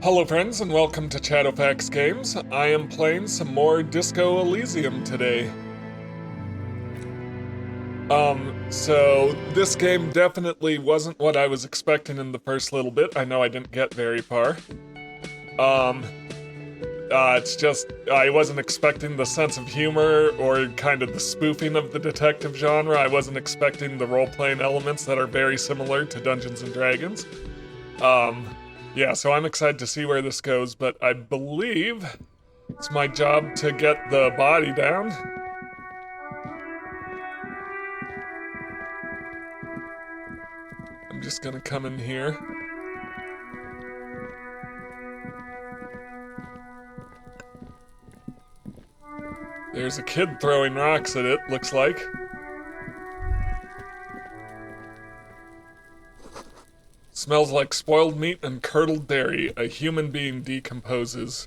Hello friends and welcome to Shadowfax Games. I am playing some more Disco Elysium today. So this game definitely wasn't what I was expecting in the first little bit. I know I didn't get very far. It's just, I wasn't expecting the sense of humor or kind of the spoofing of the detective genre. I wasn't expecting the role-playing elements that are very similar to Dungeons and Dragons. Yeah, so I'm excited to see where this goes, but I believe it's my job to get the body down. I'm just gonna come in here. There's a kid throwing rocks at it, looks like. Smells like spoiled meat and curdled dairy. A human being decomposes.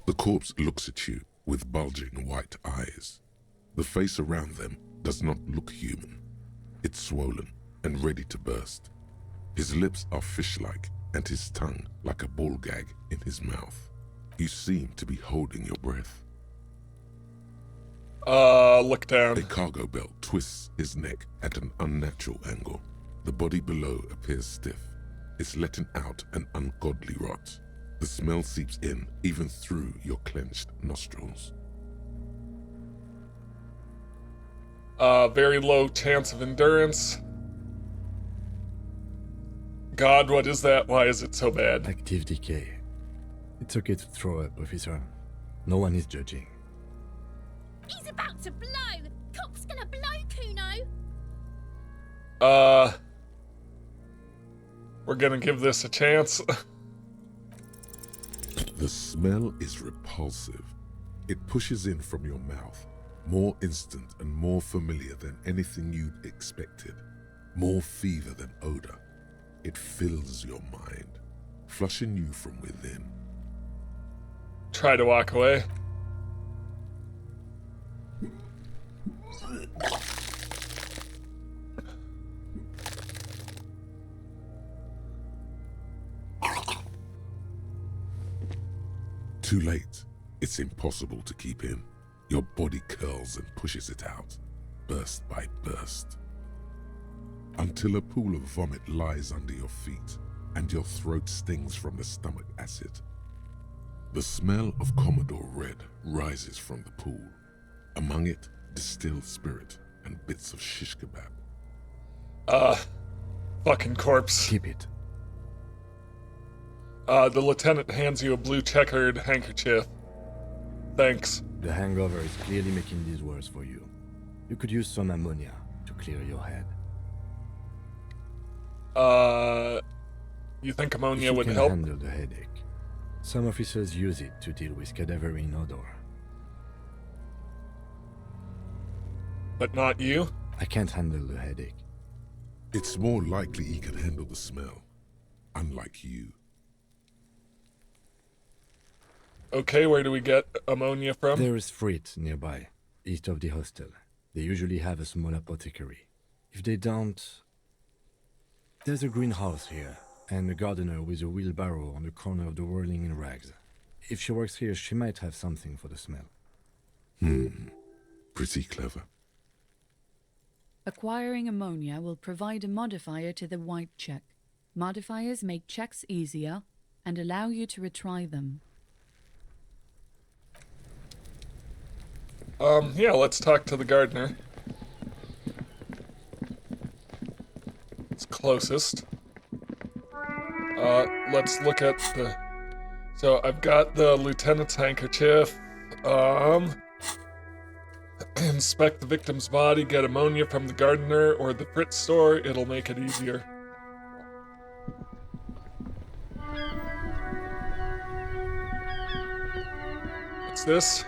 The corpse looks at you with bulging white eyes. The face around them does not look human. It's swollen and ready to burst. His lips are fish-like and his tongue like a ball gag in his mouth. You seem to be holding your breath. Look down. A cargo belt twists his neck at an unnatural angle. The body below appears stiff. It's letting out an ungodly rot. The smell seeps in even through your clenched nostrils. Very low chance of endurance. God, what is that? Why is it so bad? Active decay. It's okay to throw up, officer. No one is judging. He's about to blow! Cock's gonna blow, Kuno! We're gonna give this a chance. The smell is repulsive. It pushes in from your mouth, more instant and more familiar than anything you'd expected, more fever than odor. It fills your mind, flushing you from within. Try to walk away. Too late. It's impossible to keep in. Your body curls and pushes it out, burst by burst, until a pool of vomit lies under your feet and your throat stings from the stomach acid. The smell of Commodore Red rises from the pool. Among it, distilled spirit and bits of shish kebab. Fucking corpse. Keep it. The lieutenant hands you a blue checkered handkerchief. Thanks. The hangover is clearly making these worse for you. You could use some ammonia to clear your head. You think If ammonia you would can help? handle the headache. Some officers use it to deal with cadaverine odor. But not you? I can't handle the headache. It's more likely he can handle the smell, unlike you. Okay, where do we get ammonia from? There is freight nearby, east of the hostel. They usually have a small apothecary. If they don't... There's a greenhouse here, and a gardener with a wheelbarrow on the corner of the whirling in rags. If she works here, she might have something for the smell. Pretty clever. Acquiring ammonia will provide a modifier to the white check. Modifiers make checks easier and allow you to retry them. Yeah, let's talk to the gardener. It's closest. Let's look at the... So, I've got the lieutenant's handkerchief. Inspect the victim's body, get ammonia from the gardener or the Fritz store. It'll make it easier. What's this?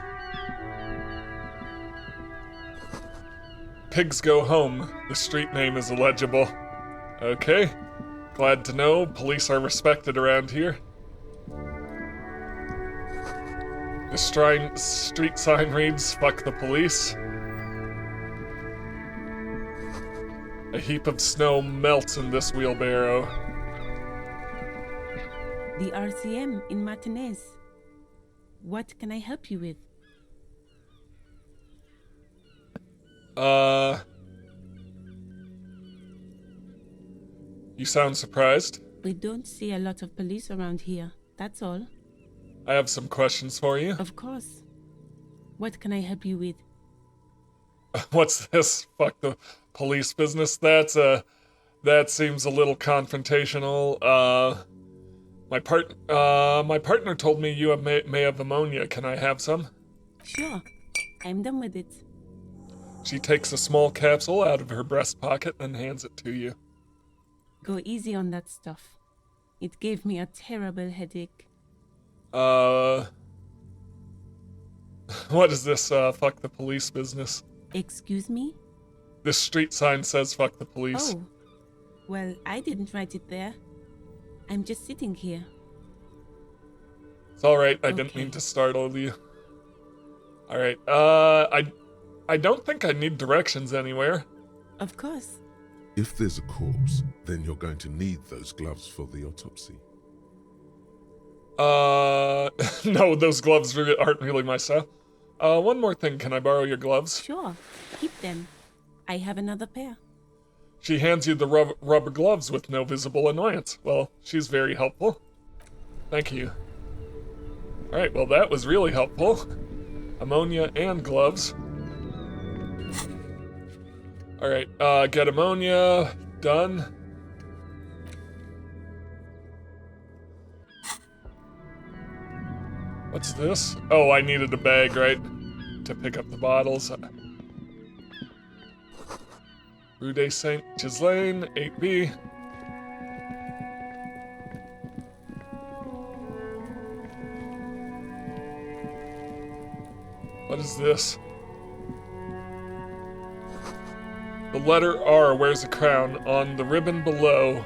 Pigs go home. The street name is illegible. Okay. Glad to know. Police are respected around here. The street sign reads, "Fuck the police." A heap of snow melts in this wheelbarrow. The RCM in Martinez. What can I help you with? You sound surprised. We don't see a lot of police around here, that's all. I have some questions for you. Of course. What can I help you with? What's this? Fuck the police business? That seems a little confrontational. My partner told me you may have ammonia. Can I have some? Sure, I'm done with it. She takes a small capsule out of her breast pocket and hands it to you. Go easy on that stuff. It gave me a terrible headache. What is this, fuck the police business? Excuse me? This street sign says fuck the police. Oh, well, I didn't write it there. I'm just sitting here. It's alright, I didn't Okay. mean to startle you. Alright, I don't think I need directions anywhere. Of course. If there's a corpse, then you're going to need those gloves for the autopsy. No, those gloves aren't really my style. One more thing, can I borrow your gloves? Sure, keep them. I have another pair. She hands you the rubber gloves with no visible annoyance. Well, she's very helpful. Thank you. Alright, well that was really helpful. Ammonia and gloves. Alright, get ammonia. Done. What's this? Oh, I needed a bag, right? To pick up the bottles. Rue de Saint Ghislaine, 8B. What is this? The letter R wears a crown. On the ribbon below,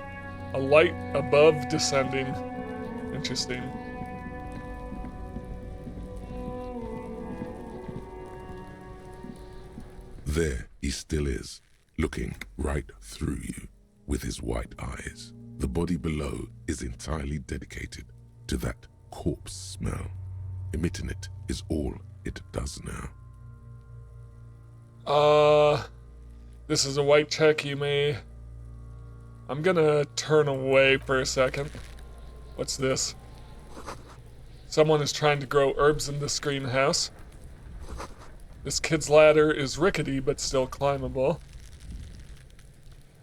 a light above descending. Interesting. There he still is, looking right through you with his white eyes. The body below is entirely dedicated to that corpse smell. Emitting it is all it does now. This is a white check you may... I'm gonna turn away for a second. What's this? Someone is trying to grow herbs in this greenhouse. This kid's ladder is rickety but still climbable.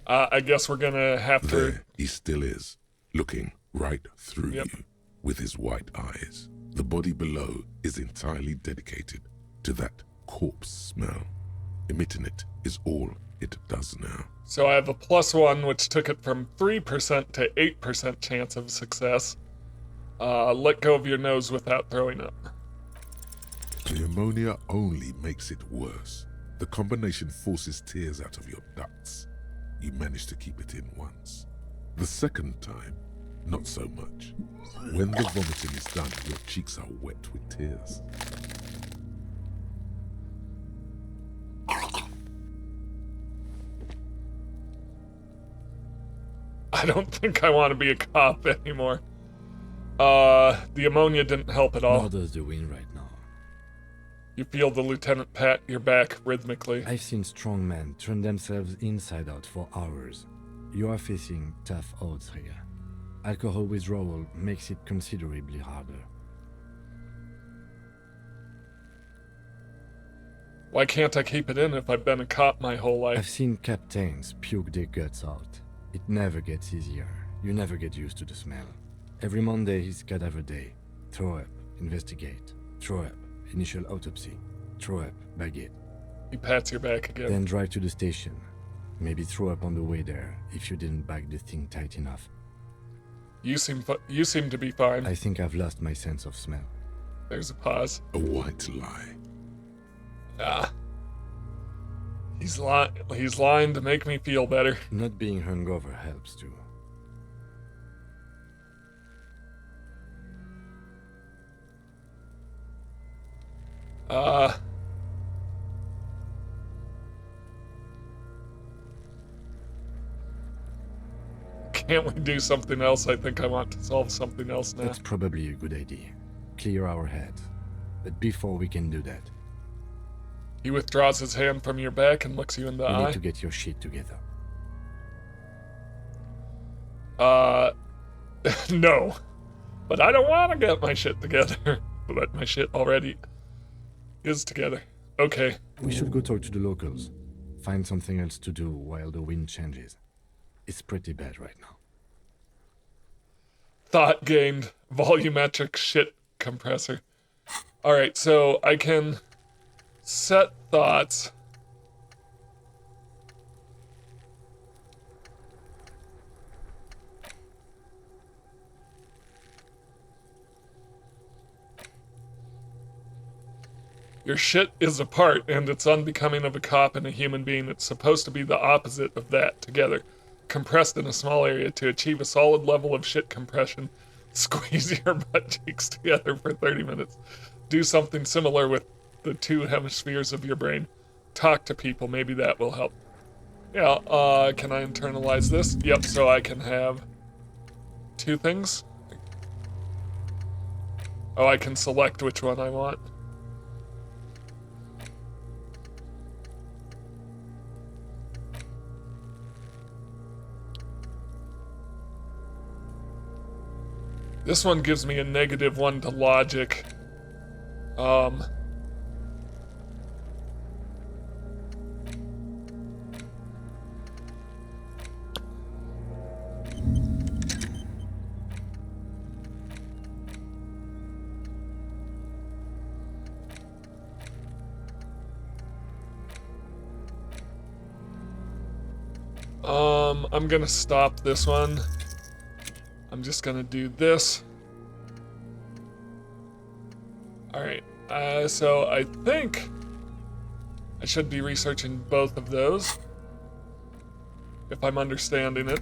I guess we're gonna have to... There he still is, looking right through Yep. you with his white eyes. The body below is entirely dedicated to that corpse smell. Emitting it is all it does now. So I have a +1, which took it from 3% to 8% chance of success. Let go of your nose without throwing up. The ammonia only makes it worse. The combination forces tears out of your ducts. You manage to keep it in once. The second time, not so much. When the vomiting is done, your cheeks are wet with tears. I don't think I want to be a cop anymore. The ammonia didn't help at all. Nor does the wind right now. You feel the lieutenant pat your back rhythmically. I've seen strong men turn themselves inside out for hours. You are facing tough odds here. Alcohol withdrawal makes it considerably harder. Why can't I keep it in if I've been a cop my whole life? I've seen captains puke their guts out. It never gets easier. You never get used to the smell. Every Monday is cadaver day. Throw up, investigate. Throw up, initial autopsy. Throw up, bag it. He pats your back again. Then drive to the station. Maybe throw up on the way there if you didn't bag the thing tight enough. You seem to be fine. I think I've lost my sense of smell. There's a pause. A white lie. Ah. He's lying to make me feel better. Not being hungover helps too. Can't we do something else? I think I want to solve something else now. That's probably a good idea. Clear our heads. But before we can do that, He withdraws his hand from your back and looks you in the we eye. need to get your shit together. No. But I don't want to get my shit together. But my shit already is together. Okay. We should go talk to the locals. Find something else to do while the wind changes. It's pretty bad right now. Thought gained. Volumetric shit compressor. Alright, so I can set thoughts. Your shit is apart, and it's unbecoming of a cop and a human being. It's supposed to be the opposite of that, together. Compressed in a small area to achieve a solid level of shit compression. Squeeze your butt cheeks together for 30 minutes. Do something similar with the two hemispheres of your brain. Talk to people, maybe that will help. Yeah, can I internalize this? Yep, so I can have two things. Oh, I can select which one I want. This one gives me a -1 to logic. I'm gonna stop this one. I'm just gonna do this. Alright, so I think I should be researching both of those, if I'm understanding it.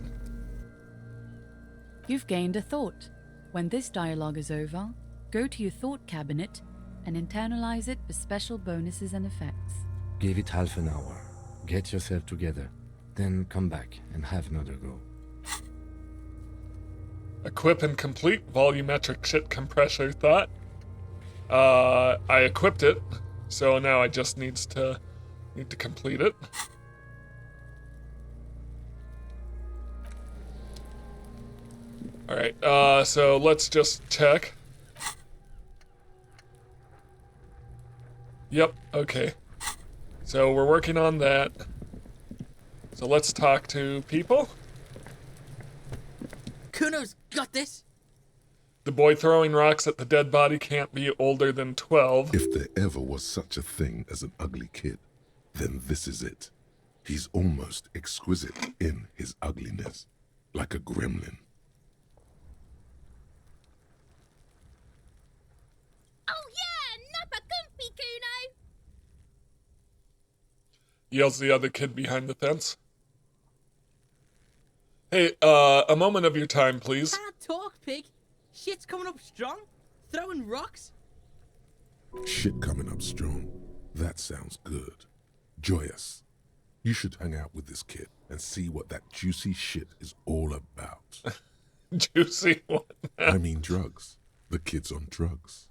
You've gained a thought. When this dialogue is over, go to your thought cabinet and internalize it for special bonuses and effects. Give it half an hour. Get yourself together. Then come back and have another go. Equip and complete volumetric shit compressor thought. I equipped it, so now I just need to complete it. Alright, so let's just check. Yep, okay. So we're working on that. So let's talk to people. Kuno's got this. The boy throwing rocks at the dead body can't be older than 12. If there ever was such a thing as an ugly kid, then this is it. He's almost exquisite in his ugliness, like a gremlin. Oh yeah, nappa comfy, Kuno! Yells the other kid behind the fence. Hey, a moment of your time, please. Can't talk, pig. Shit's coming up strong. Throwing rocks. Shit coming up strong. That sounds good. Joyous. You should hang out with this kid and see what that juicy shit is all about. Juicy one. I mean drugs. The kid's on drugs.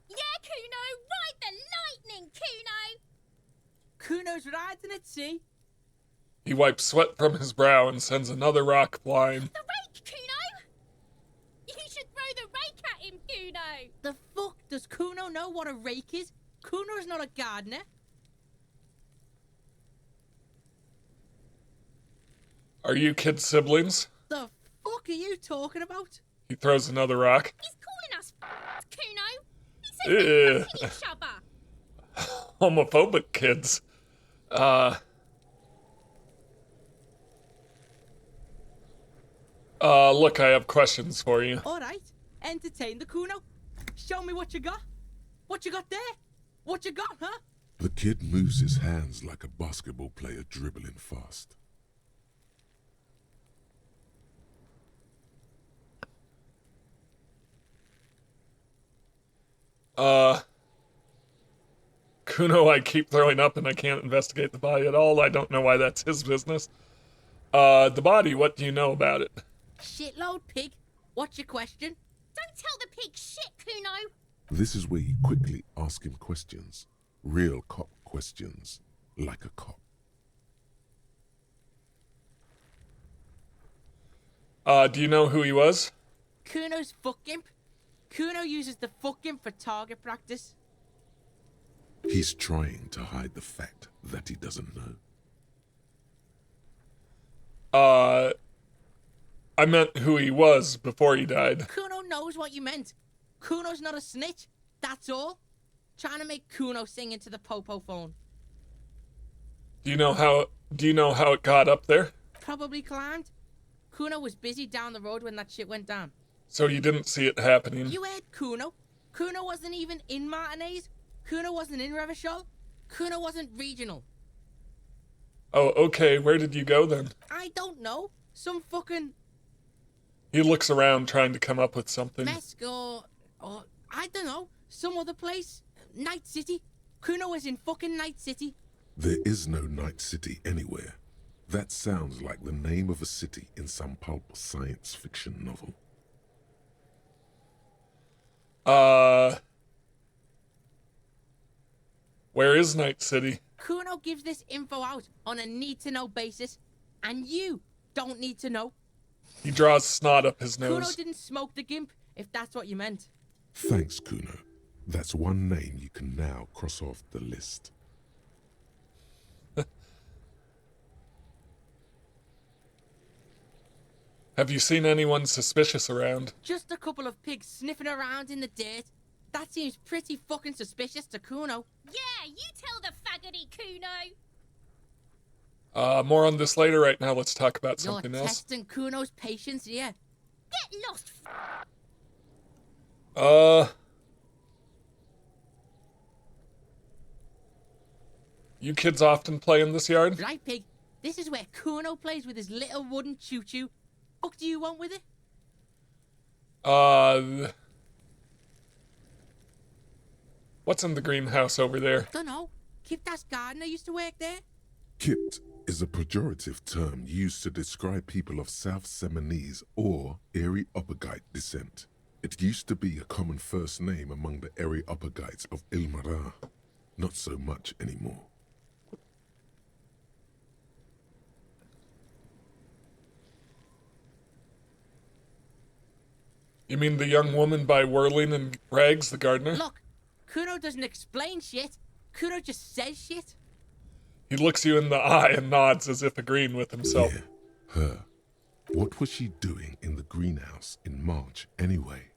Yeah, Kuno, ride the lightning, Kuno! Kuno's riding it, see? He wipes sweat from his brow and sends another rock flying. The rake, Kuno! You should throw the rake at him, Kuno! The fuck does Kuno know what a rake is? Kuno's not a gardener. Are you kids siblings? The fuck are you talking about? He throws another rock. He's calling us Kuno! He says we're fucking each other! Homophobic kids. Look, I have questions for you. Alright, entertain the Kuno. Show me what you got. What you got there? What you got, huh? The kid moves his hands like a basketball player dribbling fast. Kuno, I keep throwing up and I can't investigate the body at all. I don't know why that's his business. The body, what do you know about it? Shitload, pig. What's your question? Don't tell the pig shit, Kuno. This is where you quickly ask him questions. Real cop questions. Like a cop. Do you know who he was? Kuno's fuck imp. Kuno uses the fuck imp for target practice. He's trying to hide the fact that he doesn't know. I meant who he was before he died. Kuno knows what you meant. Kuno's not a snitch. That's all. Trying to make Kuno sing into the popo phone. Do you know how it got up there? Probably climbed. Kuno was busy down the road when that shit went down. So you didn't see it happening? You heard Kuno. Kuno wasn't even in Martinez. Kuno wasn't in Revachol. Kuno wasn't regional. Oh, okay. Where did you go then? I don't know. Some fucking He looks around trying to come up with something. Mesk or I don't know. Some other place. Night City. Kuno was in fucking Night City. There is no Night City anywhere. That sounds like the name of a city in some pulp science fiction novel. Where is Night City? Kuno gives this info out on a need-to-know basis, and you don't need to know. He draws snot up his Kuno nose. didn't smoke the gimp, if that's what you meant. Thanks, Kuno. That's one name you can now cross off the list. Have you seen anyone suspicious around? Just a couple of pigs sniffing around in the dirt. That seems pretty fucking suspicious to Kuno. Yeah, you tell the faggoty, Kuno. More on this later. Right now, let's talk about You're something else. testing Kuno's patience, yeah. Get lost. You kids often play in this yard? Right, pig. This is where Kuno plays with his little wooden choo-choo. What do you want with it? What's in the greenhouse over there? Dunno. Kiptas gardener used to work there. Kipt is a pejorative term used to describe people of South Seminese or Erie-Uppergite descent. It used to be a common first name among the Erie-Uppergites of Ilmara. Not so much anymore. You mean the young woman by Whirling and Rags, the gardener? Look, Kuno doesn't explain shit. Kuno just says shit. He looks you in the eye and nods as if agreeing with himself. Yeah, her. What was she doing in the greenhouse in March anyway?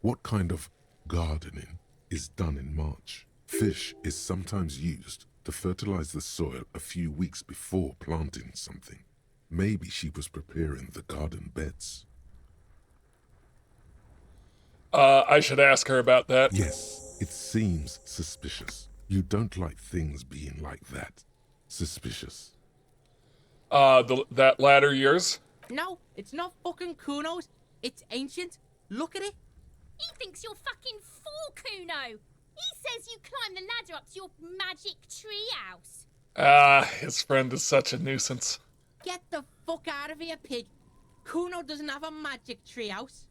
What kind of gardening is done in March? Fish is sometimes used to fertilize the soil a few weeks before planting something. Maybe she was preparing the garden beds. I should ask her about that. Yes, it seems suspicious. You don't like things being like that. Suspicious. That ladder yours? No, it's not fucking Kuno's. It's ancient. Look at it. He thinks you're fucking fool, Kuno. He says you climb the ladder up to your magic tree house. His friend is such a nuisance. Get the fuck out of here, pig. Kuno doesn't have a magic tree house.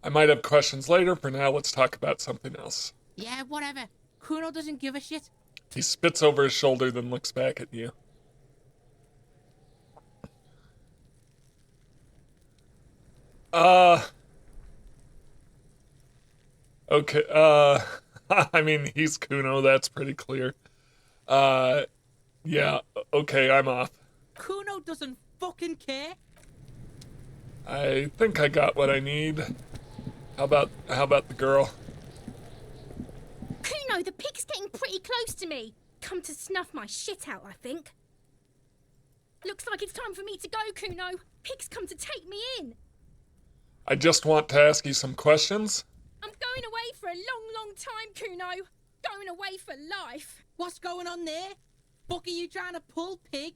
I might have questions later. For now, let's talk about something else. Yeah, whatever. Kuno doesn't give a shit. He spits over his shoulder, then looks back at you. Okay, I mean, he's Kuno, that's pretty clear. Yeah, okay, I'm off. Kuno doesn't fucking care. I think I got what I need. How about the girl? Kuno, the pig's getting pretty close to me. Come to snuff my shit out, I think. Looks like it's time for me to go, Kuno. Pig's come to take me in. I just want to ask you some questions. I'm going away for a long, long time, Kuno. Going away for life. What's going on there? Fuck are you trying to pull, pig?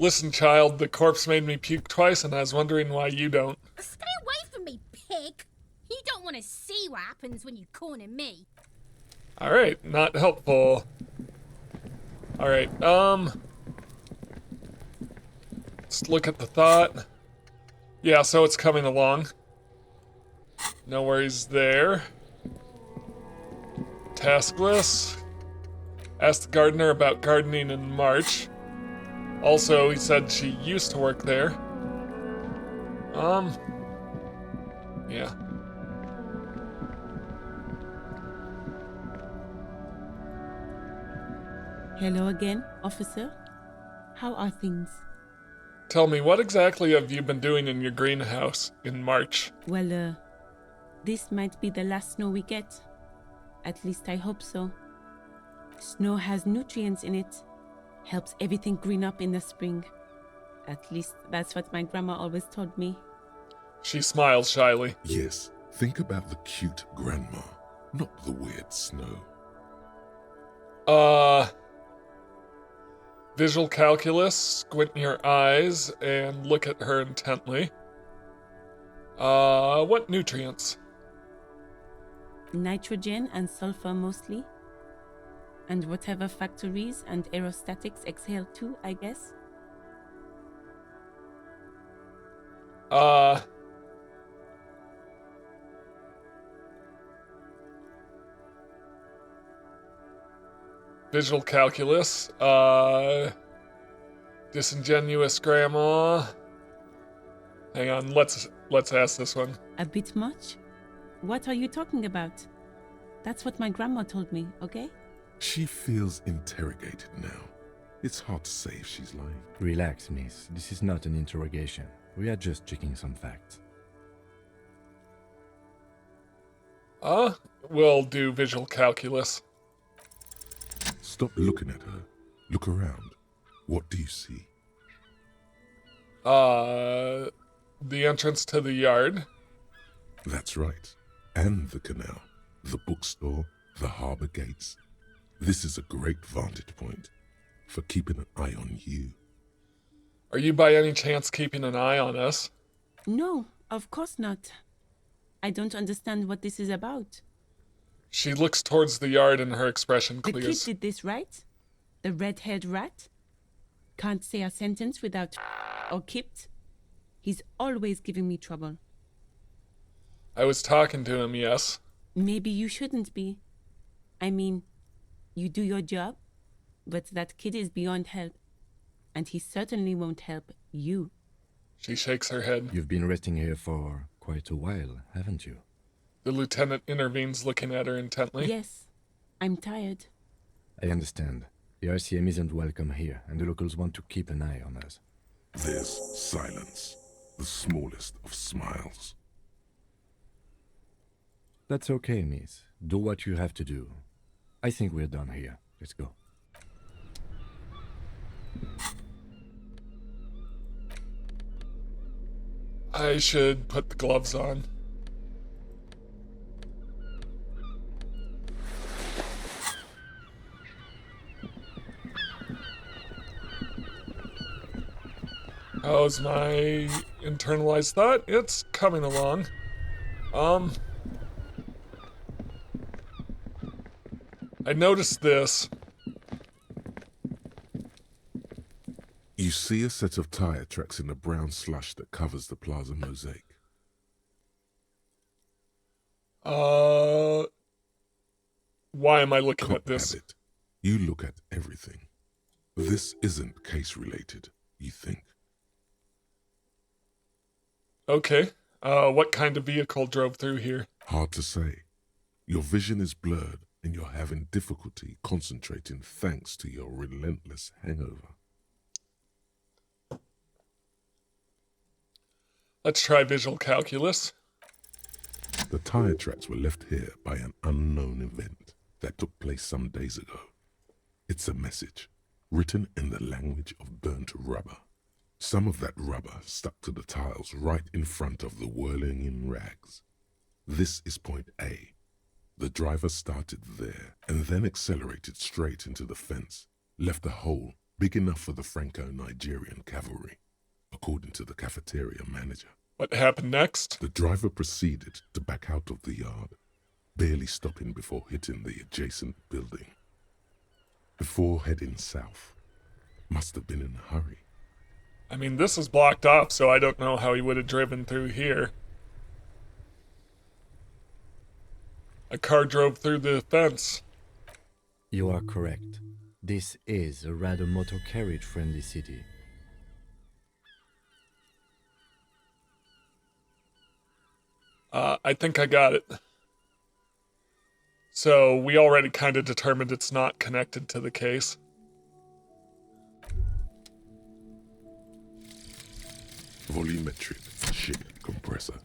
Listen, child, the corpse made me puke twice, and I was wondering why you don't. Stay away from me, pig! You don't want to see what happens when you corner me. Alright, not helpful. Alright, let's look at the thought. Yeah, so it's coming along. No worries there. Taskless. Asked the gardener about gardening in March. Also, he said she used to work there. Yeah. Hello again, officer. How are things? Tell me, what exactly have you been doing in your greenhouse in March? Well, this might be the last snow we get. At least I hope so. Snow has nutrients in it. Helps everything green up in the spring. At least that's what my grandma always told me. She smiles shyly. Yes, think about the cute grandma, not the weird snow. Visual calculus, squint your eyes and look at her intently. What nutrients? Nitrogen and sulfur mostly. And whatever factories and aerostatics exhale too, I guess. Visual calculus, disingenuous grandma. Hang on, let's ask this one. A bit much? What are you talking about? That's what my grandma told me, okay? She feels interrogated now. It's hard to say if she's lying. Relax, miss. This is not an interrogation. We are just checking some facts. We'll do visual calculus. Stop looking at her. Look around. What do you see? The entrance to the yard. That's right. And the canal, the bookstore, the harbor gates. This is a great vantage point for keeping an eye on you. Are you by any chance keeping an eye on us? No, of course not. I don't understand what this is about. She looks towards the yard and her expression The kid clears. did this, right? The red-haired rat? Can't say a sentence without or kipped. He's always giving me trouble. I was talking to him, yes. Maybe you shouldn't be. I mean, you do your job, but that kid is beyond help. And he certainly won't help you. She shakes her head. You've been resting here for quite a while, haven't you? The lieutenant intervenes, looking at her intently. Yes, I'm tired. I understand. The RCM isn't welcome here, and the locals want to keep an eye on us. There's silence, the smallest of smiles. That's okay, miss. Do what you have to do. I think we're done here. Let's go. I should put the gloves on. How's my internalized thought? It's coming along. I noticed this. You see a set of tire tracks in the brown slush that covers the plaza mosaic. Why am I looking Cop at this? habit. You look at everything. This isn't case related, you think. Okay. What kind of vehicle drove through here? Hard to say. Your vision is blurred and you're having difficulty concentrating thanks to your relentless hangover. Let's try visual calculus. The tire tracks were left here by an unknown event that took place some days ago. It's a message, written in the language of burnt rubber. Some of that rubber stuck to the tiles right in front of the whirling in rags. This is point A. The driver started there and then accelerated straight into the fence, left a hole big enough for the Franco-Nigerian cavalry, according to the cafeteria manager. What happened next? The driver proceeded to back out of the yard, barely stopping before hitting the adjacent building. Before heading south, must have been in a hurry. I mean, this is blocked off, so I don't know how he would have driven through here. A car drove through the fence. You are correct. This is a rather motor carriage-friendly city. I think I got it. So we already kind of determined it's not connected to the case. Volumetric ship compressor.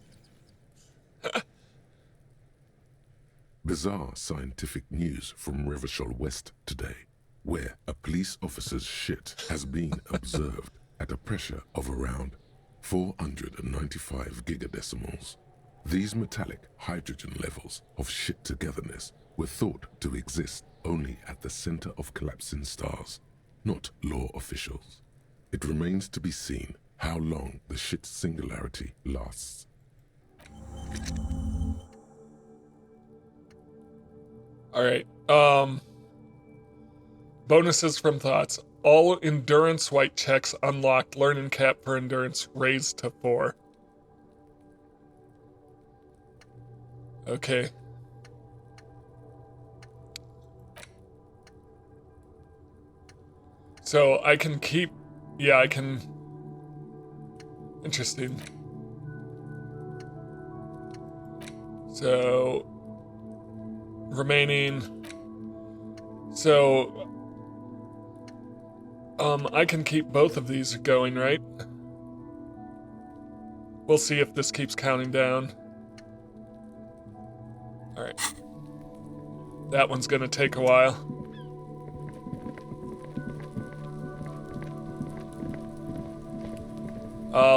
Bizarre scientific news from Revachol West today, where a police officer's shit has been observed at a pressure of around 495 gigadecimals. These metallic hydrogen levels of shit togetherness were thought to exist only at the center of collapsing stars, not law officials. It remains to be seen how long the shit singularity lasts. Alright, bonuses from thoughts. All endurance white checks unlocked. Learning cap for endurance raised to 4. Okay. So I can keep... Yeah, I can... Interesting. So... Remaining... So... I can keep both of these going, right? We'll see if this keeps counting down. Alright. That one's gonna take a while.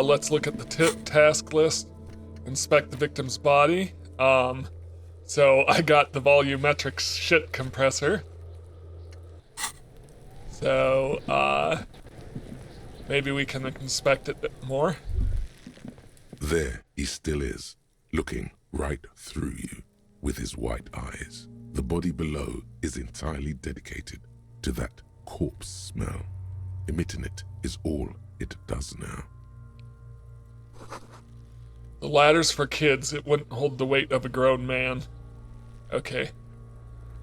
Let's look at the task list. Inspect the victim's body. So I got the volumetric shit compressor. So, maybe we can inspect it a bit more. There he still is, looking right through you with his white eyes. The body below is entirely dedicated to that corpse smell. Emitting it is all it does now. The ladder's for kids. It wouldn't hold the weight of a grown man. Okay.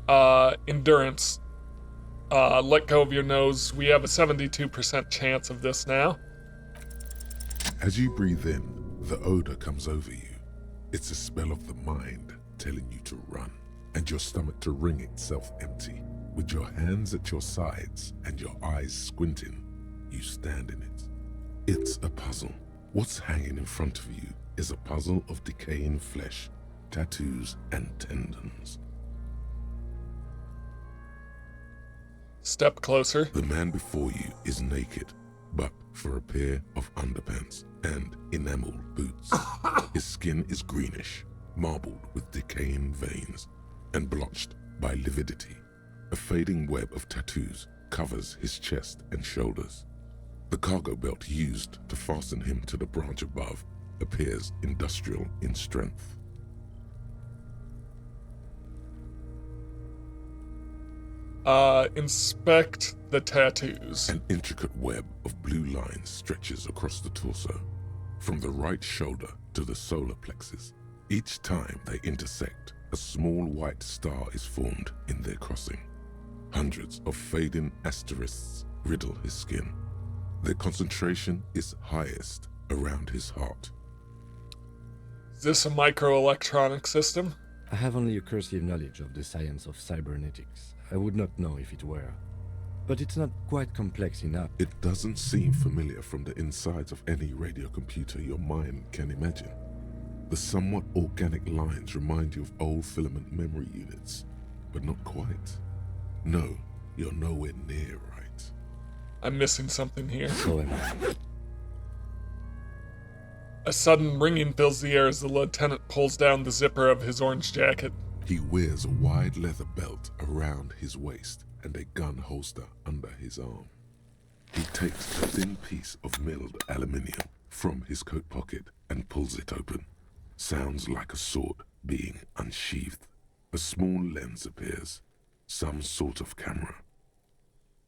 Endurance. Let go of your nose. We have a 72% chance of this now. As you breathe in, the odor comes over you. It's a spell of the mind telling you to run, and your stomach to wring itself empty. With your hands at your sides and your eyes squinting, you stand in it. It's a puzzle. What's hanging in front of you is a puzzle of decaying flesh, tattoos, and tendons. Step closer. The man before you is naked, but for a pair of underpants and enameled boots. His skin is greenish, marbled with decaying veins, and blotched by lividity. A fading web of tattoos covers his chest and shoulders. The cargo belt used to fasten him to the branch above appears industrial in strength. Inspect the tattoos. An intricate web of blue lines stretches across the torso, from the right shoulder to the solar plexus. Each time they intersect, a small white star is formed in their crossing. Hundreds of fading asterisks riddle his skin. Their concentration is highest around his heart. Is this a microelectronic system? I have only a cursive knowledge of the science of cybernetics. I would not know if it were. But it's not quite complex enough. It doesn't seem familiar from the insides of any radio computer your mind can imagine. The somewhat organic lines remind you of old filament memory units, but not quite. No, you're nowhere near right. I'm missing something here. So am I. A sudden ringing fills the air as the lieutenant pulls down the zipper of his orange jacket. He wears a wide leather belt around his waist and a gun holster under his arm. He takes a thin piece of milled aluminium from his coat pocket and pulls it open. Sounds like a sword being unsheathed. A small lens appears. Some sort of camera.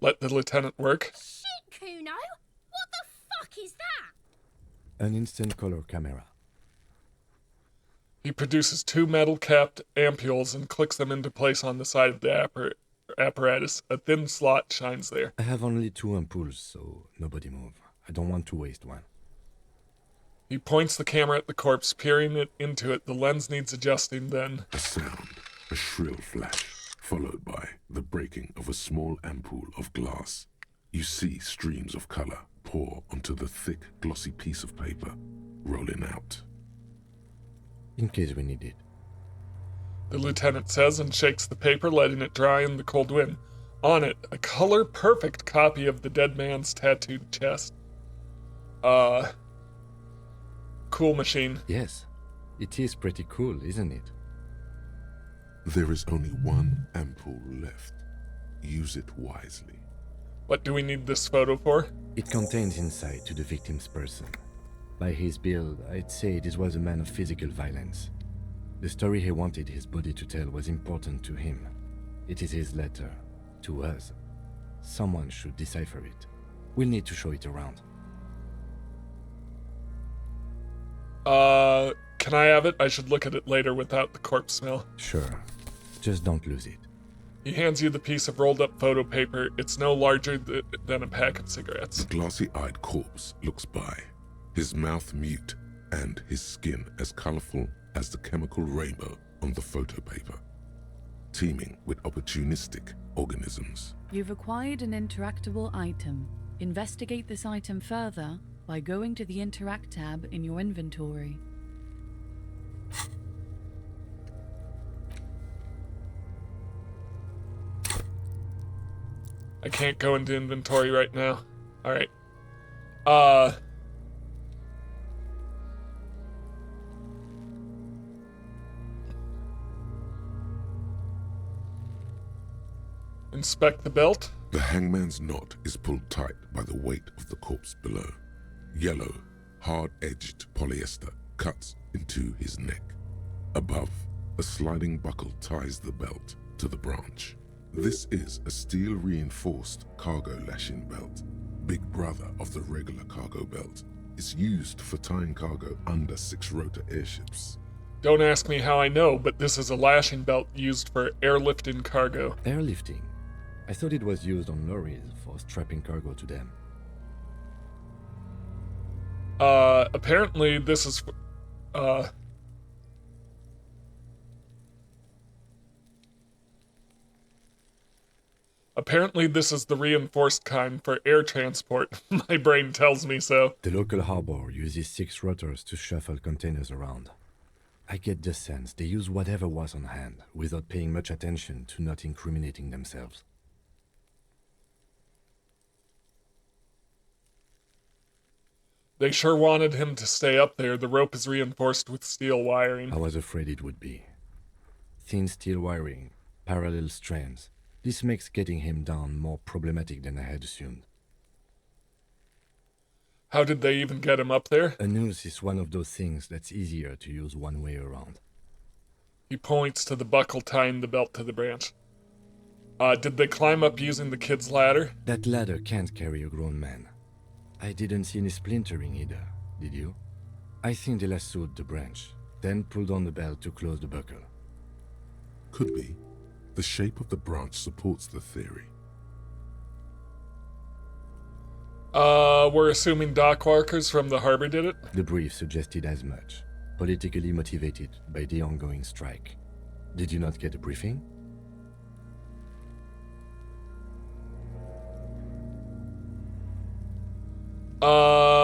Let the lieutenant work. Shit, Kuno! What the fuck is that? An instant color camera. He produces 2 metal-capped ampules and clicks them into place on the side of the apparatus. A thin slot shines there. I have only 2 ampoules, so nobody move. I don't want to waste one. He points the camera at the corpse, peering it into it. The lens needs adjusting, then... A sound, a shrill flash, followed by the breaking of a small ampoule of glass. You see streams of color pour onto the thick, glossy piece of paper, rolling out. In case we need it. The lieutenant says and shakes the paper, letting it dry in the cold wind. On it, a color-perfect copy of the dead man's tattooed chest. Cool machine. Yes, it is pretty cool, isn't it? There is only one ampoule left. Use it wisely. What do we need this photo for? It contains insight to the victim's person. By his build, I'd say this was a man of physical violence. The story he wanted his body to tell was important to him. It is his letter to us. Someone should decipher it. We'll need to show it around. Can I have it? I should look at it later without the corpse smell. Sure. Just don't lose it. He hands you the piece of rolled up photo paper. It's no larger than a pack of cigarettes. The glassy-eyed corpse looks by, his mouth mute and his skin as colorful as the chemical rainbow on the photo paper, teeming with opportunistic organisms. You've acquired an interactable item. Investigate this item further by going to the Interact tab in your inventory. I can't go into inventory right now. Alright. Inspect the belt. The hangman's knot is pulled tight by the weight of the corpse below. Yellow, hard-edged polyester cuts into his neck. Above, a sliding buckle ties the belt to the branch. This is a steel-reinforced cargo lashing belt, big brother of the regular cargo belt. It's used for tying cargo under 6-rotor airships. Don't ask me how I know, but this is a lashing belt used for airlifting cargo. Airlifting? I thought it was used on lorries for strapping cargo to them. Apparently this is... Apparently this is the reinforced kind for air transport. My brain tells me so. The local harbor uses 6 rotors to shuffle containers around. I get the sense they use whatever was on hand, without paying much attention to not incriminating themselves. They sure wanted him to stay up there. The rope is reinforced with steel wiring. I was afraid it would be. Thin steel wiring, parallel strands. This makes getting him down more problematic than I had assumed. How did they even get him up there? A noose is one of those things that's easier to use one way around. He points to the buckle tying the belt to the branch. Did they climb up using the kid's ladder? That ladder can't carry a grown man. I didn't see any splintering either, did you? I think they lassoed the branch, then pulled on the belt to close the buckle. Could be. The shape of the branch supports the theory. We're assuming dock workers from the harbor did it? The brief suggested as much, politically motivated by the ongoing strike. Did you not get a briefing?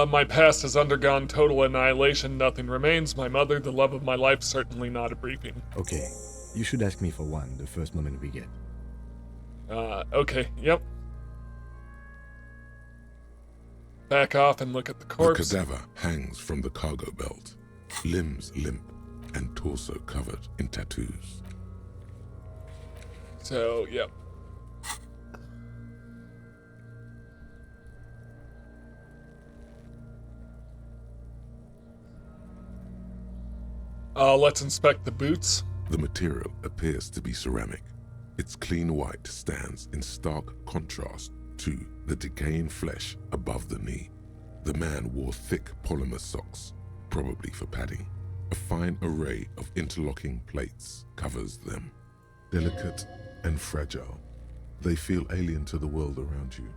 My past has undergone total annihilation. Nothing remains. My mother, the love of my life, certainly not a briefing. Okay. You should ask me for one the first moment we get. Okay, yep. Back off and look at the corpse. The cadaver hangs from the cargo belt, limbs limp and torso covered in tattoos. So, yep. Let's inspect the boots. The material appears to be ceramic. Its clean white stands in stark contrast to the decaying flesh above the knee. The man wore thick polymer socks, probably for padding. A fine array of interlocking plates covers them. Delicate and fragile, they feel alien to the world around you,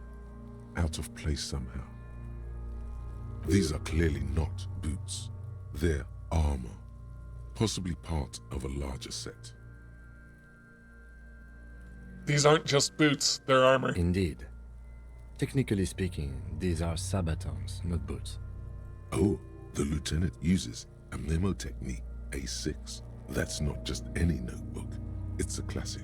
out of place somehow. These are clearly not boots. They're armor, possibly part of a larger set. These aren't just boots, they're armor. Indeed. Technically speaking, these are sabatons, not boots. Oh, the lieutenant uses a memo technique A6. That's not just any notebook. It's a classic.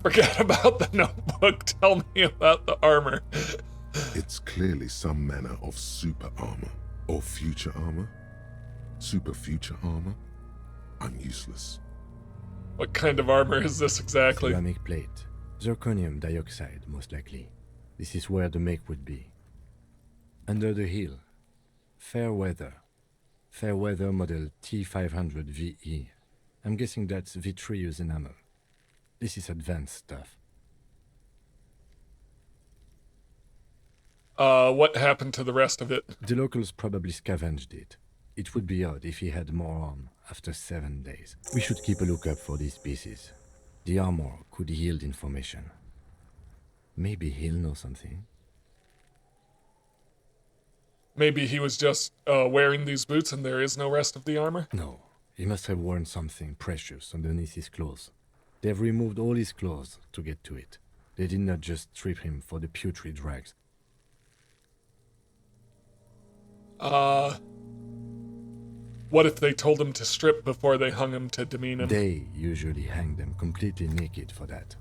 Forget about the notebook. Tell me about the armor. It's clearly some manner of super armor or future armor. Super future armor? I'm useless. What kind of armor is this exactly? Ceramic plate. Zirconium dioxide, most likely. This is where the make would be. Under the heel. Fair weather. Fair weather model T500 VE. I'm guessing that's vitreous enamel. This is advanced stuff. What happened to the rest of it? The locals probably scavenged it. It would be odd if he had more on after 7 days. We should keep a lookout for these pieces. The armor could yield information. Maybe he'll know something. Maybe he was just wearing these boots and there is no rest of the armor? No, he must have worn something precious underneath his clothes. They've removed all his clothes to get to it. They did not just strip him for the putrid rags. What if they told him to strip before they hung him to demean him? They usually hang them completely naked for that.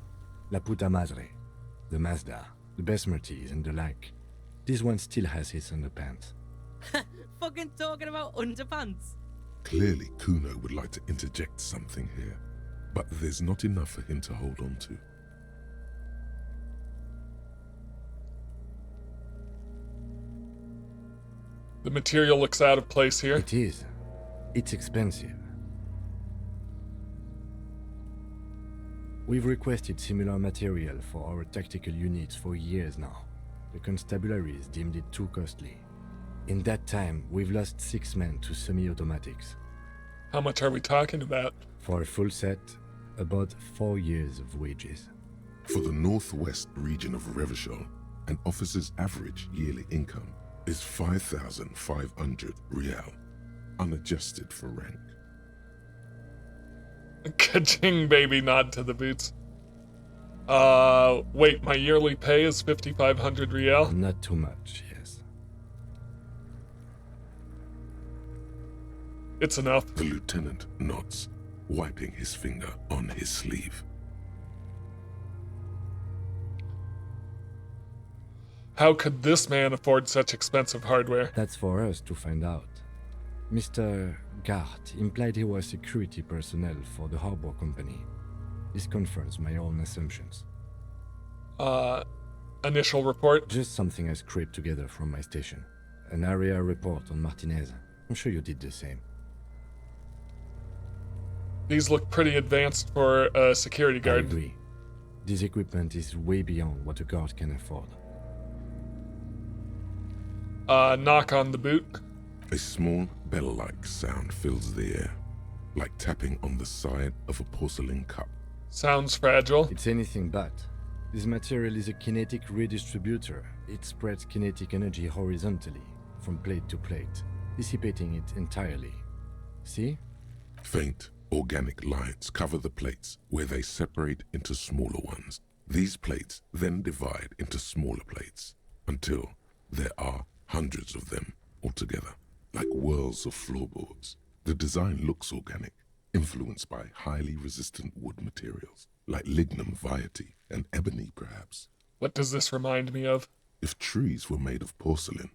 La puta madre, the Mazda, the Besmerties and the like. This one still has his underpants. Fucking talking about underpants. Clearly, Kuno would like to interject something here, but there's not enough for him to hold on to. The material looks out of place here. It is. It's expensive. We've requested similar material for our tactical units for years now. The constabularies deemed it too costly. In that time, we've lost 6 men to semi-automatics. How much are we talking about? For a full set, about 4 years of wages. For the northwest region of Revachol, an officer's average yearly income is 5,500 real, unadjusted for rank. Ka-ching, baby, nod to the boots. Wait, my yearly pay is 5,500 riel? Not too much, yes. It's enough. The lieutenant nods, wiping his finger on his sleeve. How could this man afford such expensive hardware? That's for us to find out. Mr. Gart implied he was security personnel for the harbor company. This confirms my own assumptions. Initial report? Just something I scraped together from my station. An area report on Martinez. I'm sure you did the same. These look pretty advanced for a security I guard. agree. This equipment is way beyond what a guard can afford. Knock on the boot. A small bell-like sound fills the air, like tapping on the side of a porcelain cup. Sounds fragile. It's anything but. This material is a kinetic redistributor. It spreads kinetic energy horizontally, from plate to plate, dissipating it entirely. See? Faint, organic lines cover the plates where they separate into smaller ones. These plates then divide into smaller plates, until there are hundreds of them altogether, like whirls of floorboards. The design looks organic, influenced by highly resistant wood materials, like lignum vitae and ebony perhaps. What does this remind me of? If trees were made of porcelain,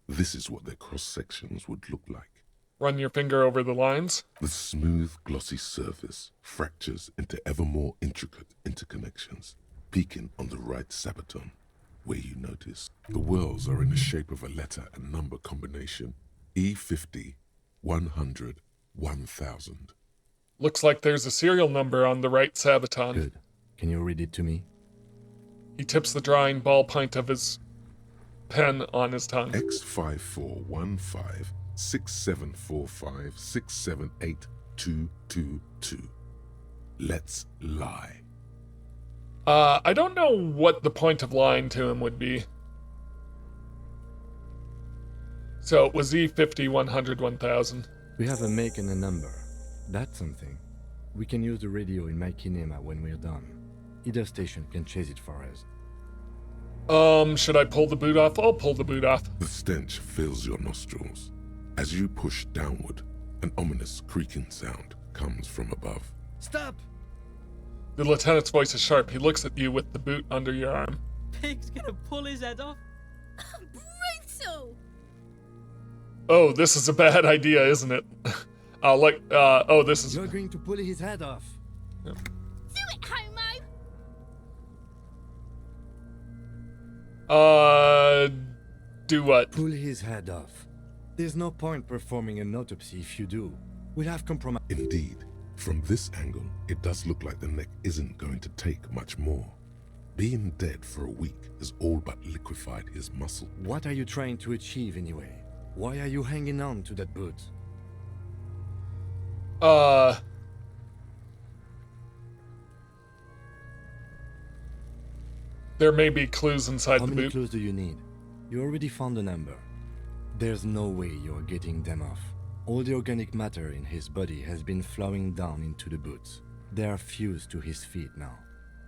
this is what their cross-sections would look like. Run your finger over the lines. The smooth, glossy surface fractures into ever more intricate interconnections, peaking on the right sabaton, where you notice the whirls are in the shape of a letter and number combination, E50 100, 1000. Looks like there's a serial number on the right sabaton. Good. Can you read it to me? He tips the drying ballpoint of his pen on his tongue. X54156745678222. Let's lie. I don't know what the point of lying to him would be. So it was E50, 100, 1000. We have a make and a number. That's something. We can use the radio in my kinema when we're done. Either station can chase it for us. Should I pull the boot off? I'll pull the boot off. The stench fills your nostrils. As you push downward, an ominous creaking sound comes from above. Stop! The lieutenant's voice is sharp. He looks at you with the boot under your arm. Pig's gonna pull his head off. Brutal! Oh, this is a bad idea, isn't it? This is... You're going to pull his head off. Do it, homo! Do what? Pull his head off. There's no point performing an autopsy if you do. We'll have compromise. Indeed, from this angle, it does look like the neck isn't going to take much more. Being dead for a week has all but liquefied his muscle. What are you trying to achieve anyway? Why are you hanging on to that boot? There may be clues inside How the many boot. clues do you need? You already found a number. There's no way you're getting them off. All the organic matter in his body has been flowing down into the boots. They are fused to his feet now.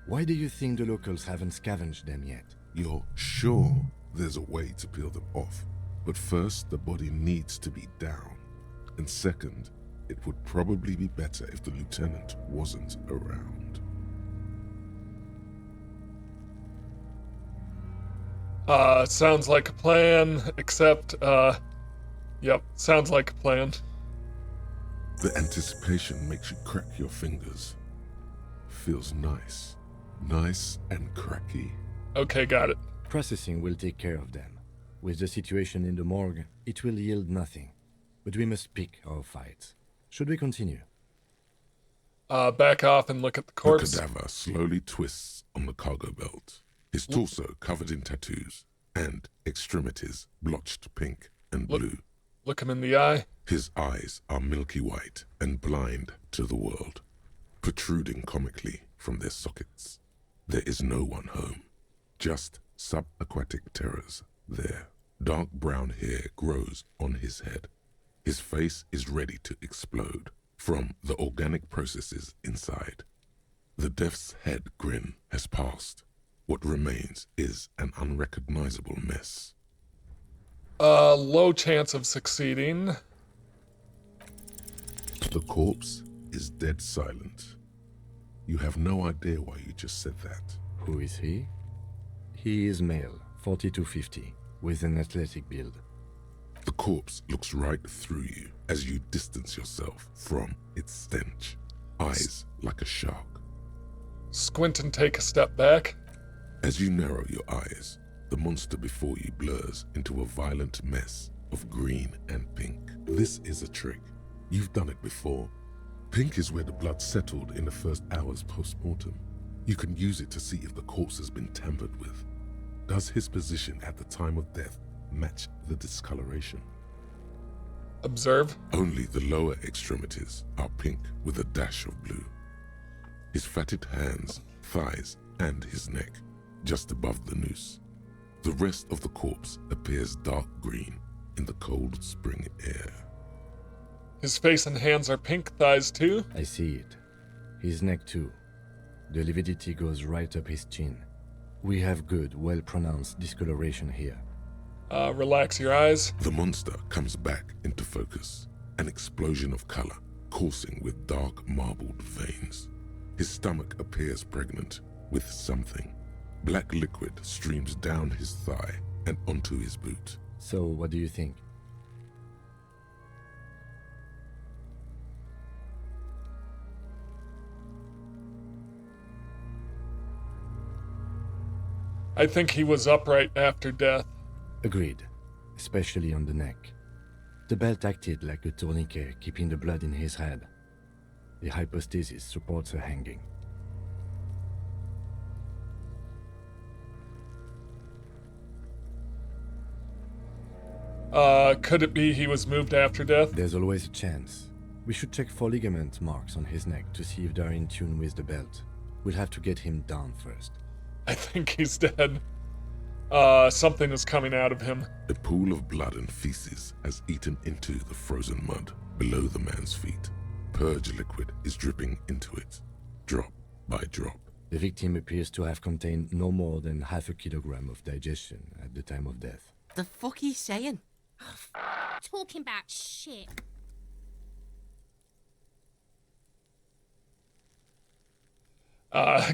Why do you think the locals haven't scavenged them yet? You're sure there's a way to peel them off, but first the body needs to be down. And second, it would probably be better if the lieutenant wasn't around. Sounds like a plan, except, yep, sounds like a plan. The anticipation makes you crack your fingers. Feels nice. Nice and cracky. Okay, got it. Processing will take care of them. With the situation in the morgue, it will yield nothing. But we must pick our fights. Should we continue? Back off and look at the corpse. The cadaver slowly twists on the cargo belt. His torso covered in tattoos, and extremities blotched pink and blue. Look him in the eye. His eyes are milky white and blind to the world, protruding comically from their sockets. There is no one home, just subaquatic terrors there. Dark brown hair grows on his head. His face is ready to explode from the organic processes inside. The death's head grin has passed. What remains is an unrecognizable mess. Low chance of succeeding. The corpse is dead silent. You have no idea why you just said that. Who is he? He is male, 40 to 50, with an athletic build. The corpse looks right through you as you distance yourself from its stench. Eyes like a shark. Squint and take a step back. As you narrow your eyes, the monster before you blurs into a violent mess of green and pink. This is a trick. You've done it before. Pink is where the blood settled in the first hours post-mortem. You can use it to see if the corpse has been tampered with. Does his position at the time of death match the discoloration? Observe. Only the lower extremities are pink with a dash of blue. His fatted hands, thighs, and his neck, just above the noose. The rest of the corpse appears dark green in the cold spring air. His face and hands are pink, thighs too. I see it. His neck too. The lividity goes right up his chin. We have good, well-pronounced discoloration here. Relax your eyes. The monster comes back into focus, an explosion of color, coursing with dark marbled veins. His stomach appears pregnant with something. Black liquid streams down his thigh and onto his boot. So, what do you think? I think he was upright after death. Agreed, especially on the neck. The belt acted like a tourniquet, keeping the blood in his head. The hypostasis supports her hanging. Could it be he was moved after death? There's always a chance. We should check for ligament marks on his neck to see if they're in tune with the belt. We'll have to get him down first. I think he's dead. Something is coming out of him. A pool of blood and feces has eaten into the frozen mud below the man's feet. Purge liquid is dripping into it, drop by drop. The victim appears to have contained no more than half a kilogram of digestion at the time of death. The fuck he's saying? Talking about shit.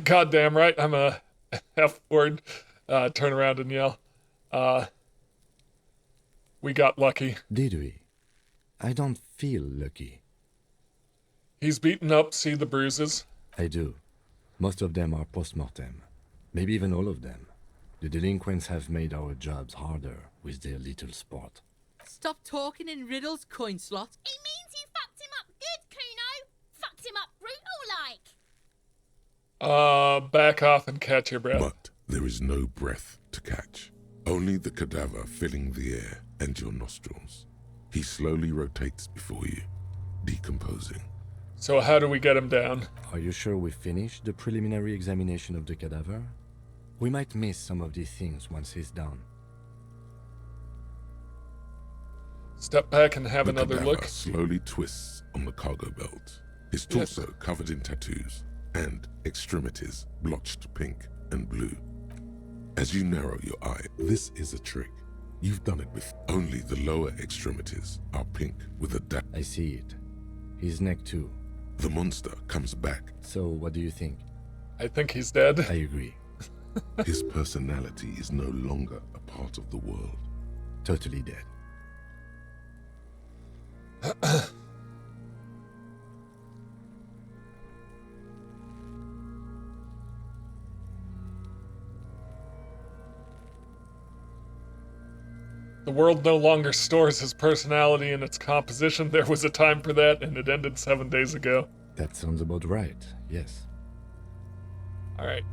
Goddamn right, I'm a F-word. Turn around and yell. We got lucky. Did we? I don't feel lucky. He's beaten up, see the bruises? I do. Most of them are post-mortem. Maybe even all of them. The delinquents have made our jobs harder with their little sport. Stop talking in riddles, coin slot. He means you fucked him up good, Kuno. Fucked him up brutal like. Back off and catch your breath. But there is no breath to catch. Only the cadaver filling the air and your nostrils. He slowly rotates before you, decomposing. So how do we get him down? Are you sure we finished the preliminary examination of the cadaver? We might miss some of these things once he's down. Step back and have The another cadaver look. slowly twists on the cargo belt. His torso covered in tattoos and extremities blotched pink and blue. As you narrow your eye, this is a trick. You've done it before. Only the lower extremities are pink with a dot. I see it. His neck too. The monster comes back. So what do you think? I think he's dead. I agree. His personality is no longer a part of the world. Totally dead. The world no longer stores his personality in its composition. There was a time for that, and it ended 7 days ago. That sounds about right, yes. Alright.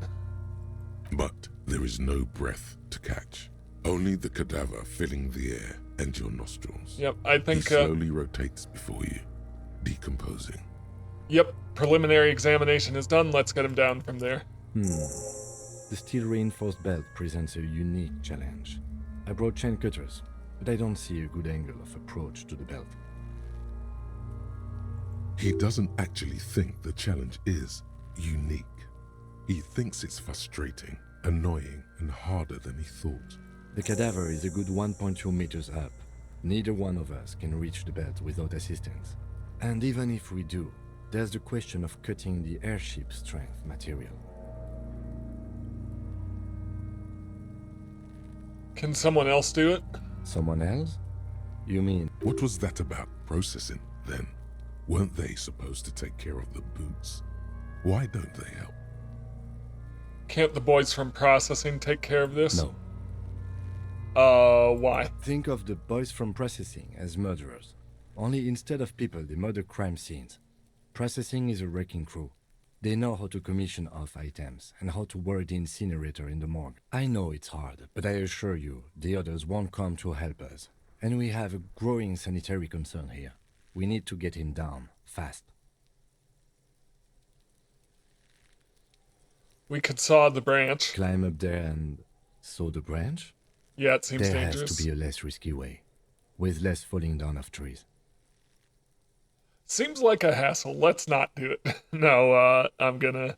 But there is no breath to catch. Only the cadaver filling the air and your nostrils. Yep, I He think, slowly rotates before you, decomposing. yep, preliminary examination is done. Let's get him down from there. The steel-reinforced belt presents a unique challenge. I brought chain cutters, but I don't see a good angle of approach to the belt. He doesn't actually think the challenge is unique. He thinks it's frustrating, annoying, and harder than he thought. The cadaver is a good 1.2 meters up. Neither one of us can reach the belt without assistance. And even if we do, there's the question of cutting the airship strength material. Can someone else do it? Someone else? You mean? What was that about processing, then? Weren't they supposed to take care of the boots? Why don't they help? Can't the boys from processing take care of this? No. Why? Think of the boys from processing as murderers. Only instead of people, they murder crime scenes. Processing is a wrecking crew. They know how to commission off items and how to work the incinerator in the morgue. I know it's hard, but I assure you, the others won't come to help us. And we have a growing sanitary concern here. We need to get him down, fast. We could saw the branch. Climb up there and saw the branch? Yeah, it seems There dangerous. has to be a less risky way, with less falling down of trees. Seems like a hassle. Let's not do it. No, I'm gonna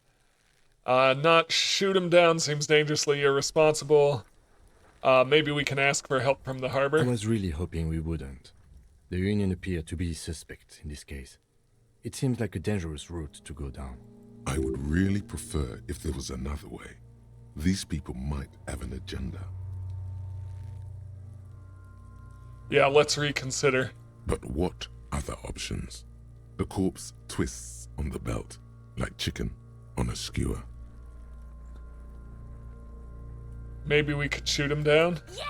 not shoot him down. Seems dangerously irresponsible. Maybe we can ask for help from the I harbor. was really hoping we wouldn't. The Union appeared to be suspect in this case. It seems like a dangerous route to go down. I would really prefer if there was another way. These people might have an agenda. Yeah, let's reconsider. But what other options? The corpse twists on the belt, like chicken on a skewer. Maybe we could shoot him down? Yeah!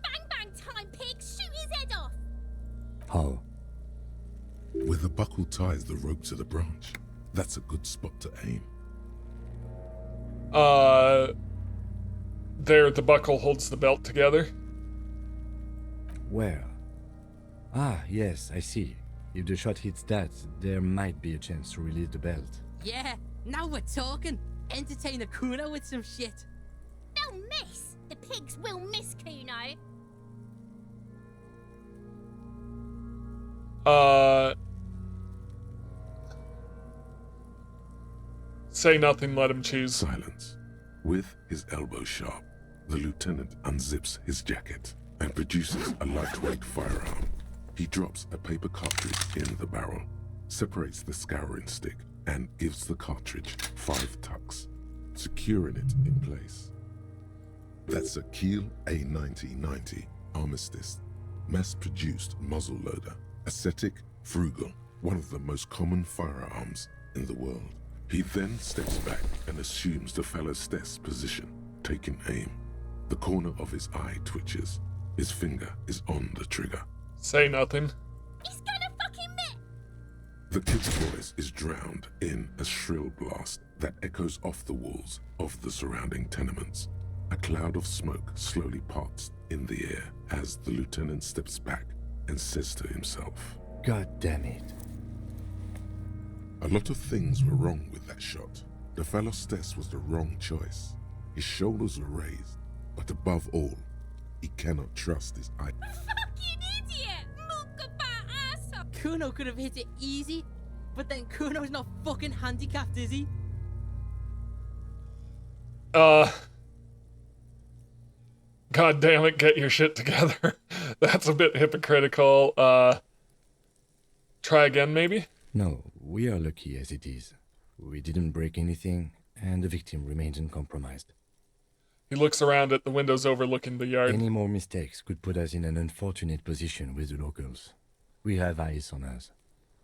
Bang bang time, pig! Shoot his head off! How? Where the buckle ties the rope to the branch, that's a good spot to aim. There, the buckle holds the belt together. Where? Ah, yes, I see. If the shot hits that, there might be a chance to release the belt. Yeah, now we're talking. Entertain a Kuno with some shit. They'll miss. The pigs will miss Kuno. Say nothing, let him choose. Silence. With his elbow sharp, the lieutenant unzips his jacket and produces a lightweight firearm. He drops a paper cartridge in the barrel, separates the scouring stick, and gives the cartridge 5 tucks, securing it in place. That's a Kiel A9090 Armistice, mass-produced muzzleloader, ascetic, frugal, one of the most common firearms in the world. He then steps back and assumes the phallostess position, taking aim. The corner of his eye twitches. His finger is on the trigger. Say nothing. He's gonna fucking miss. The kid's voice is drowned in a shrill blast that echoes off the walls of the surrounding tenements. A cloud of smoke slowly parts in the air as the lieutenant steps back and says to himself, God damn it. a lot of things were wrong with that shot. The phallostess was the wrong choice. His shoulders were raised, but above all, he cannot trust his eye. Fucking idiot! Mookaba asshole! Kuno could have hit it easy, but then Kuno's not fucking handicapped, is he? God damn it, get your shit together. That's a bit hypocritical. Try again, maybe? No, we are lucky as it is. We didn't break anything, and the victim remains uncompromised. He looks around at the windows overlooking the yard. Any more mistakes could put us in an unfortunate position with the locals. We have eyes on us.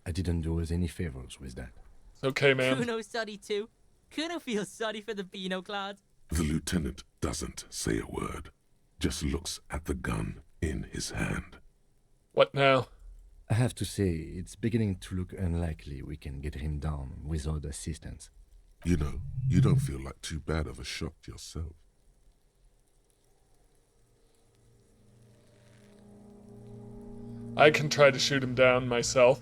I didn't do us any favors with that. It's okay, man. Kuno's sorry too. Kuno feels sorry for the Beano Cloud. The lieutenant doesn't say a word, just looks at the gun in his hand. What now? I have to say, it's beginning to look unlikely we can get him down without assistance. You know, you don't feel like too bad of a shot yourself. I can try to shoot him down myself.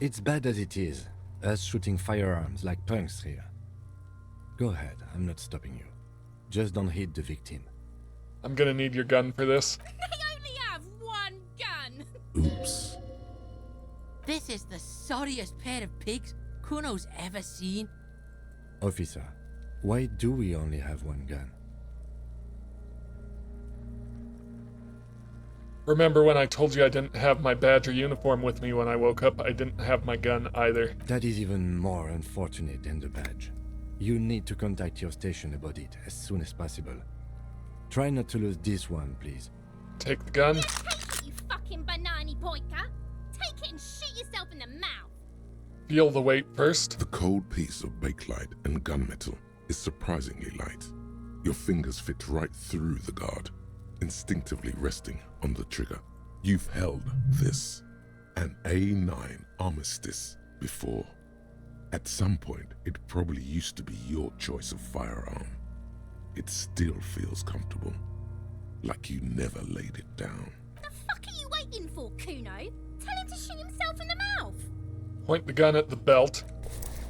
It's bad as it is, us shooting firearms like punks here. Go ahead, I'm not stopping you. Just don't hit the victim. I'm gonna need your gun for this. They only have one gun. Oops. This is the sorriest pair of pigs Kuno's ever seen. Officer, why do we only have one gun? Remember when I told you I didn't have my badge or uniform with me when I woke up? I didn't have my gun either. That is even more unfortunate than the badge. You need to contact your station about it as soon as possible. Try not to lose this one, please. Take the gun. Take it, you fucking banana boyka. Take it and shoot yourself in the mouth. Feel the weight first. The cold piece of bakelite and gunmetal is surprisingly light. Your fingers fit right through the guard, instinctively resting on the trigger. You've held this, an A9 Armistice, before. At some point, it probably used to be your choice of firearm. It still feels comfortable, like you never laid it down. The fuck are you waiting for, Kuno? Tell him to shoot himself in the mouth. Point the gun at the belt.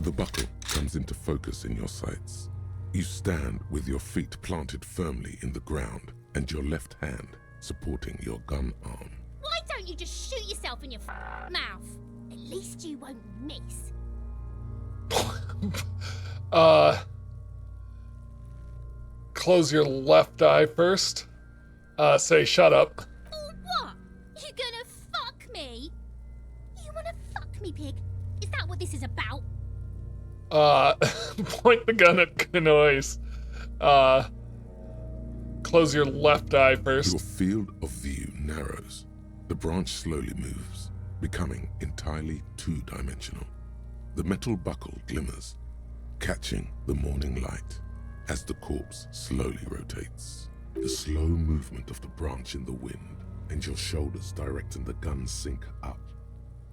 The buckle comes into focus in your sights. You stand with your feet planted firmly in the ground and your left hand supporting your gun arm. Why don't you just shoot yourself in your mouth? At least you won't miss. Close your left eye first. Say shut up. Or what? You gonna fuck me? You wanna fuck me, pig? Is that what this is about? Point the gun at Kuno's. Close your left eye Your first. field of view narrows. The branch slowly moves, becoming entirely two-dimensional. The metal buckle glimmers, catching the morning light as the corpse slowly rotates. The slow movement of the branch in the wind and your shoulders directing the gun sink up,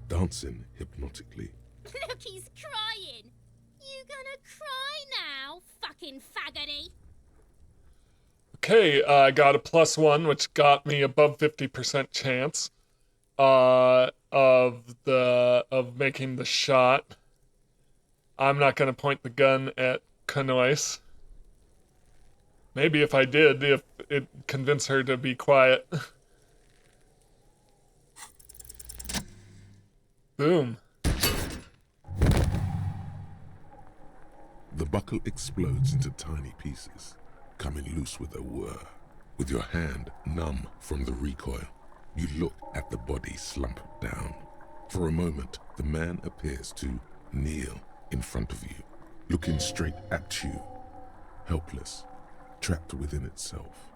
dancing hypnotically. Look, he's crying. You gonna cry now, fucking faggoty? Okay, I got a +1, which got me above 50% chance of making the shot. I'm not gonna point the gun at Kanois. Maybe if I did, if it convinced her to be quiet. Boom. The buckle explodes into tiny pieces, coming loose with a whir. With your hand numb from the recoil, you look at the body slump down. For a moment, the man appears to kneel in front of you, looking straight at you, helpless, trapped within itself.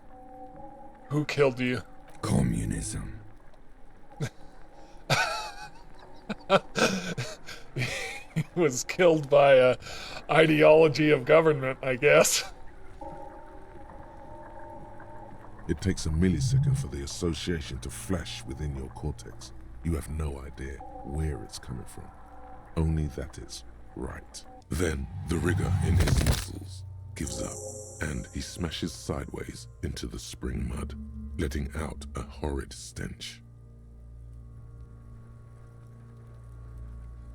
Who killed you? Communism. He was killed by a ideology of government, I guess. It takes a millisecond for the association to flash within your cortex. You have no idea where it's coming from, only that it's right. Then the rigor in his muscles gives up, and he smashes sideways into the spring mud, letting out a horrid stench.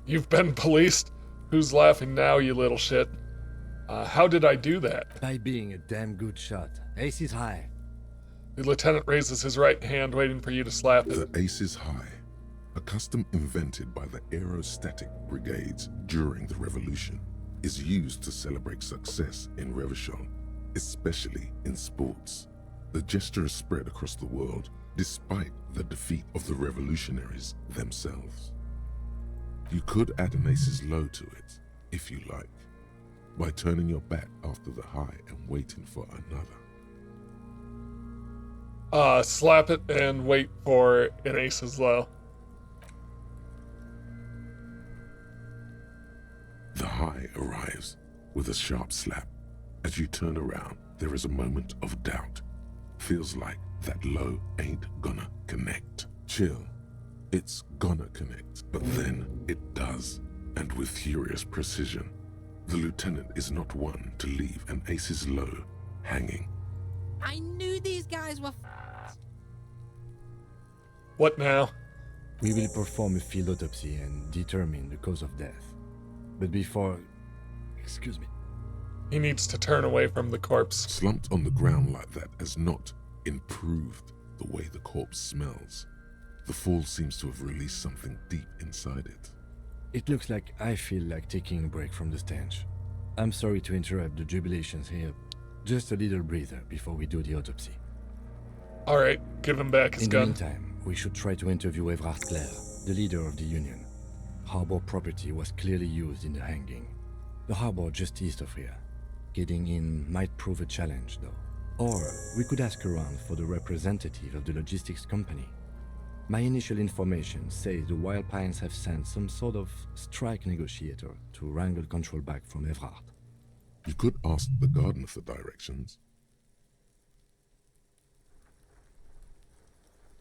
You've been policed? Who's laughing now, you little shit? How did I do that? By being a damn good shot. Ace is high. The lieutenant raises his right hand, waiting for you to slap it. The ace is high, a custom invented by the aerostatic brigades during the revolution, is used to celebrate success in Revachol, especially in sports. The gesture is spread across the world, despite the defeat of the revolutionaries themselves. You could add an ace's low to it, if you like, by turning your back after the high and waiting for another. Slap it and wait for an ace's low. The high arrives with a sharp slap. As you turn around, there is a moment of doubt. Feels like that low ain't gonna connect. Chill. It's gonna connect, but then it does, and with furious precision. The lieutenant is not one to leave an ace's low hanging. I knew these guys were What now? We will perform a field autopsy and determine the cause of death. But before... Excuse me. He needs to turn away from the corpse. Slumped on the ground like that has not improved the way the corpse smells. The fall seems to have released something deep inside it. It looks like I feel like taking a break from the stench. I'm sorry to interrupt the jubilations here. Just a little breather before we do the autopsy. Alright, give him back his In the gun. meantime, we should try to interview Evrard Clare, the leader of the Union. Harbor property was clearly used in the hanging. The harbor just east of here. Getting in might prove a challenge, though. Or we could ask around for the representative of the logistics company. My initial information says the Wild Pines have sent some sort of strike negotiator to wrangle control back from Evrard. You could ask the gardener for directions.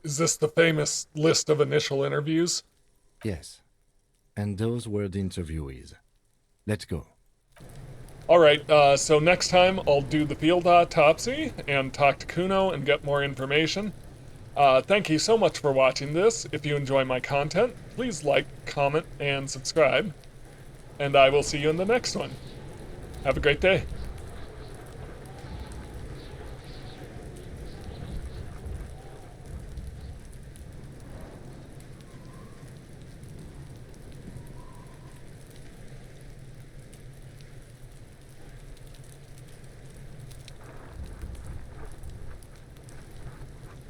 Is this the famous list of initial interviews? Yes. And those were the interviewees. Let's go. Alright, so next time I'll do the field autopsy and talk to Kuno and get more information. Thank you so much for watching this. If you enjoy my content, please like, comment, and subscribe. And I will see you in the next one. Have a great day.